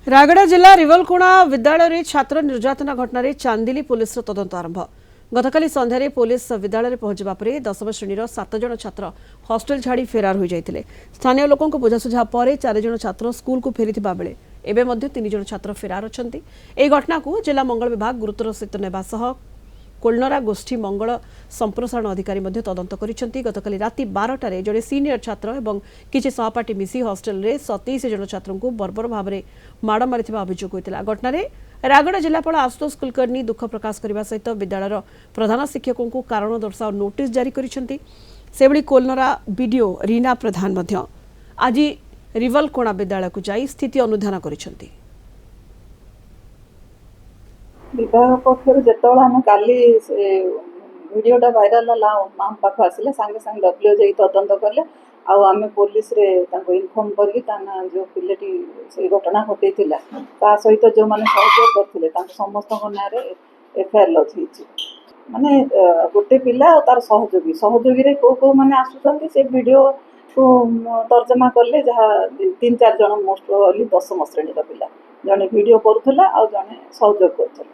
रायगड़ा जिला रिवलकोणा विद्यालय रे छात्र निर्यातना घटना चांदिली पुलिस तदंत आरंभ। गतकाली संध्यारे पुलिस विद्यालय पहुंचा पर 10वीं श्रेणी 7 जन छात्र हॉस्टेल छाड़ी फेरार हो जाते। स्थानीय लोकों बुझासुझा पर 4 जन छात्र स्कूल को फेरी बेले एवं 3 जन छात्र फेरार अच्छा। यह घटना को जिला मंगल विभाग गुरुतर सहित नेवा कोलनरा गोष्ठी मंगल संप्रसारण अधिकारी तदंत करिसेंती। गतकाली राति 12टारे जड़े सीनियर छात्र और किसी सहपाठी मिसी हॉस्टेल रे 27 जन छात्र को बर्बर भाव में माड़ मारिथिबा अभियोग होता। घटना रायगड़ा जिलापाल आशुतोष कुलकर्णी दुख प्रकाश करने सहित विद्यालय प्रधान शिक्षकों को कारण दर्शाओ नोटिस जारी करिसेंती। सेभली कोलनरा बीडीओ रीना प्रधान आज रिवलकोणा विद्यालय को जाई स्थिति अनुधान करिसेंती। विभाग पक्षर जो आम काली भिडटा भाइराल माम पाख आसिले सांगे सांगे डब्ल्यू जा तदंत कले आम पुलिस रे इनफर्म कर जो पिलेटी से घटना घटे सहित जो मैंने सहयोग करते समस्त ना एफआईआर लॉन्च होती माने गोटे पिला तार सहयोगी सहयोगी को मैंने आसुँच से वीडियो को तर्जमा कले जहाँ 3-4 जन मोस्ट 10वीं श्रेणी पिला जड़े वीडियो करुला आ जड़े सहयोग कर